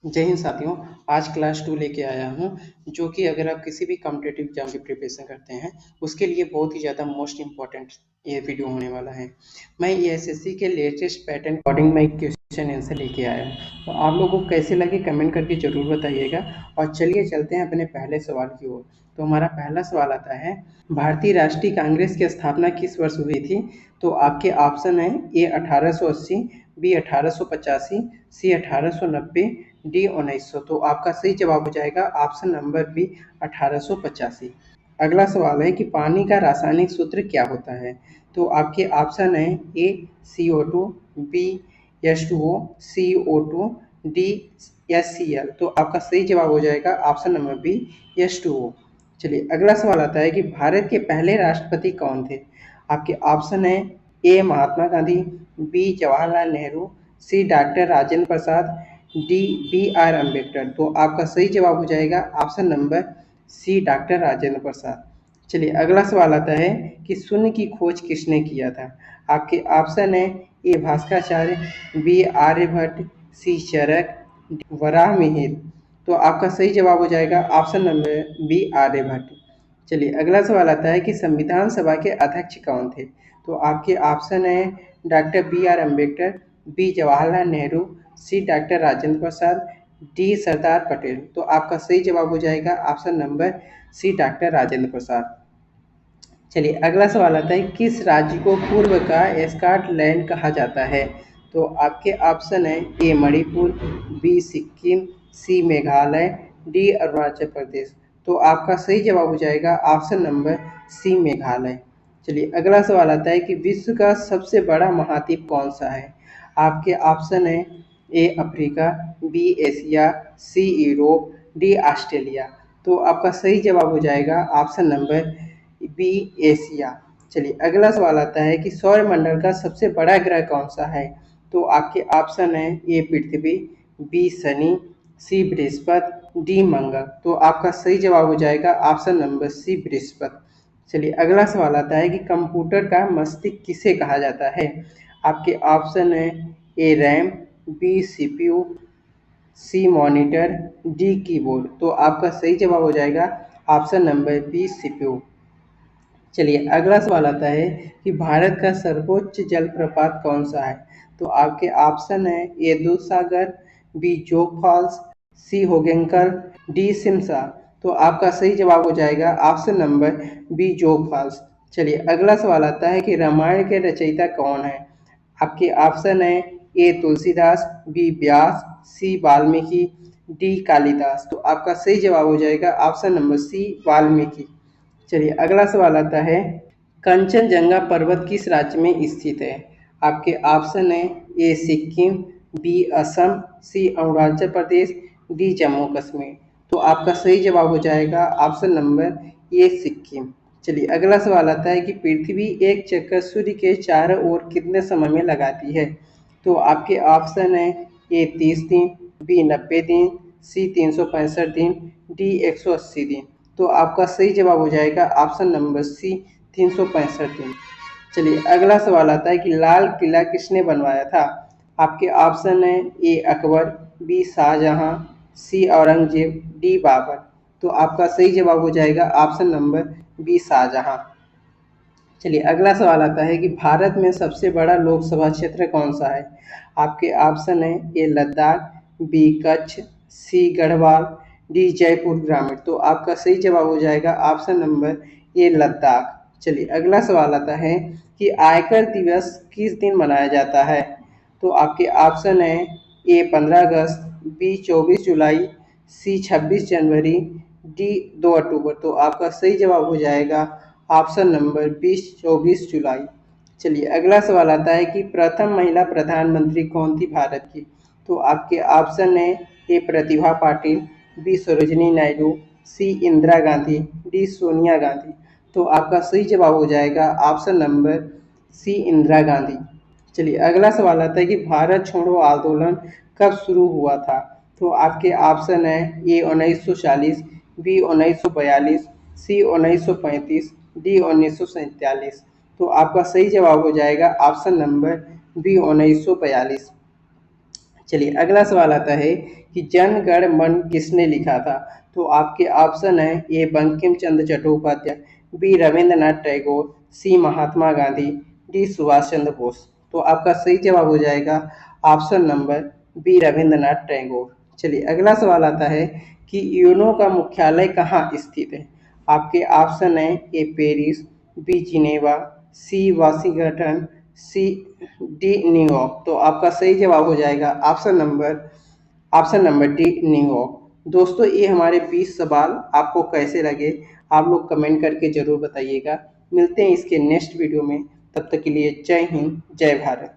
जय हिंद साथियों। आज क्लास 2 लेके आया हूँ जो कि अगर आप किसी भी कॉम्पिटिटिव एग्जाम की प्रिपरेशन करते हैं उसके लिए बहुत ही ज़्यादा मोस्ट इम्पॉर्टेंट ये वीडियो होने वाला है। मैं ये एसएससी के लेटेस्ट पैटर्न अकॉर्डिंग मैं एक क्वेश्चन आंसर लेके आया हूँ, तो आप लोगों को कैसे लगे कमेंट करके ज़रूर बताइएगा। और चलिए चलते हैं अपने पहले सवाल की ओर। तो हमारा पहला सवाल आता है, भारतीय राष्ट्रीय कांग्रेस की स्थापना किस वर्ष हुई थी? तो आपके ऑप्शन है ए 1880, बी 1885, सी 1890, डी 1900। तो आपका सही जवाब हो जाएगा ऑप्शन नंबर बी 1885। अगला सवाल है कि पानी का रासायनिक सूत्र क्या होता है? तो आपके ऑप्शन है ए CO2, बी H2O, सी O2, डी HCl। तो आपका सही जवाब हो जाएगा ऑप्शन नंबर बी H2O। चलिए अगला सवाल आता है कि भारत के पहले राष्ट्रपति कौन थे? आपके ऑप्शन है A Mahatma Gandhi, B Jawaharlal Nehru, C doctor Rajendra Prasad, D BR Ambedkar. तो आपका सही जवाब हो जाएगा option number C doctor Rajendra Prasad. चलिए अगला सवाल आता है कि शून्य की खोज किसने किया था? आपके ऑप्शन है ए भास्कराचार्य, बी आर्यभट्ट, सी चरक, डी वराहमिहिर। तो आपका सही जवाब हो जाएगा ऑप्शन नंबर बी आर्यभट्ट। चलिए अगला सवाल आता है कि संविधान सभा के अध्यक्ष कौन थे? तो आपके ऑप्शन है doctor BR Ambedkar, B Jawaharlal Nehru, C doctor Rajendra Prasad, D Sardar Patel. तो आपका सही जवाब हो जाएगा option number C doctor Rajendra Prasad. चलिए अगला सवाल आता है किस राज्य को पूर्व का स्कॉटलैंड कहा जाता है? तो आपके ऑप्शन है ए मणिपुर, बी सिक्किम, सी मेघालय, डी अरुणाचल प्रदेश। तो आपका सही जवाब हो जाएगा ऑप्शन नंबर सी मेघालय। चलिए अगला सवाल आता है कि विश्व का सबसे बड़ा महाद्वीप कौन सा है? आपके ऑप्शन है A Africa, B Asia, C Europe, D Australia. तो आपका सही जवाब हो जाएगा ऑप्शन नंबर बी एशिया। चलिए अगला सवाल आता है कि सौरमंडल का सबसे बड़ा ग्रह कौन सा है? तो आपके ऑप्शन है ए पृथ्वी, बी शनि, सी बृहस्पति, डी मंगल। तो आपका सही जवाब हो जाएगा ऑप्शन नंबर सी बृहस्पति। चलिए अगला सवाल आता है कि कंप्यूटर का मस्तिष्क किसे कहा जाता है? आपके ऑप्शन है ए रैम, बी CPU, सी मॉनिटर, डी कीबोर्ड। तो आपका सही जवाब हो जाएगा ऑप्शन नंबर बी CPU। चलिए अगला सवाल आता है कि भारत का सर्वोच्च जलप्रपात कौन सा है? तो आपके ऑप्शन है ए दूधसागर, बी जोग फॉल्स, सी होगेंकर, डी सिमसा। तो आपका सही जवाब हो जाएगा ऑप्शन नंबर बी जोग फॉल्स। चलिए अगला सवाल आता है कि रामायण के रचयिता कौन है? आपके ऑप्शन है ए तुलसीदास, बी व्यास, सी वाल्मीकि, डी कालिदास। तो आपका सही जवाब हो जाएगा ऑप्शन नंबर सी वाल्मीकि। चलिए अगला सवाल आता है कंचनजंगा पर्वत किस राज्य में स्थित है? आपके ऑप्शन है ए सिक्किम, बी असम, सी अरुणाचल प्रदेश, डी जम्मू कश्मीर। तो आपका सही जवाब हो जाएगा ऑप्शन नंबर ए सिक्किम। चलिए अगला सवाल आता है कि पृथ्वी एक चक्कर सूर्य के चारों ओर कितने समय में लगाती है? तो आपके ऑप्शन है ए 30 दिन, बी 90 दिन, सी 365 दिन, डी 180 दिन। तो आपका सही जवाब हो जाएगा ऑप्शन नंबर सी 365 दिन। चलिए अगला सवाल आता है कि लाल किला किसने बनवाया था? आपके ऑप्शन है ए अकबर, बी शाहजहां, सी औरंगजेब, डी बाबर। तो आपका सही जवाब हो जाएगा ऑप्शन नंबर बी शाहजहां। चलिए अगला सवाल आता है कि भारत में सबसे बड़ा लोकसभा क्षेत्र कौन सा है? आपके ऑप्शन है ए लद्दाख, बी कच्छ, सी गढ़वाल, डी जयपुर ग्रामीण। तो आपका सही जवाब हो जाएगा ऑप्शन नंबर ए लद्दाख। चलिए अगला सवाल आता है कि आयकर दिवस किस दिन मनाया जाता है? तो आपके ऑप्शन है ए 15 अगस्त, बी 24 जुलाई, सी 26 जनवरी, डी 2 अक्टूबर। तो आपका सही जवाब हो जाएगा ऑप्शन नंबर 24 जुलाई। चलिए अगला सवाल आता है कि प्रथम महिला प्रधानमंत्री कौन थी भारत की? तो आपके ऑप्शन है A Pratibha Patil, B Sarojini Naidu, C Indira Gandhi, D Sonia Gandhi. तो आपका सही जवाब हो जाएगा option number C Indira Gandhi. चलिए अगला सवाल आता है कि भारत छोड़ो आंदोलन कब शुरू हुआ था? तो आपके ऑप्शन है ए 1940, बी 1942, सी 1935, डी 1947। तो आपका सही जवाब हो जाएगा ऑप्शन नंबर बी 1942। चलिए अगला सवाल आता है कि जन गण मन किसने लिखा था। तो आपके ऑप्शन है A Bankim Chandra Chattopadhyay, B Rabindranath Tagore, C Mahatma Gandhi, D Subhash Chandra Bose. तो आपका सही जवाब हो जाएगा option number B Rabindranath Tagore. चलिए अगला सवाल आता है कि यूनो का मुख्यालय कहाँ स्थित है। आपके ऑप्शन है ए पेरिस, बी जिनेवा, सी वाशिंगटन, सी डी न्यूयॉर्क। तो आपका सही जवाब हो जाएगा ऑप्शन नंबर डी न्यूयॉर्क। दोस्तों ये हमारे 20 सवाल आपको कैसे लगे आप लोग कमेंट करके जरूर बताइएगा। मिलते हैं इसके नेक्स्ट वीडियो में, तब तक के लिए जय हिंद जय भारत।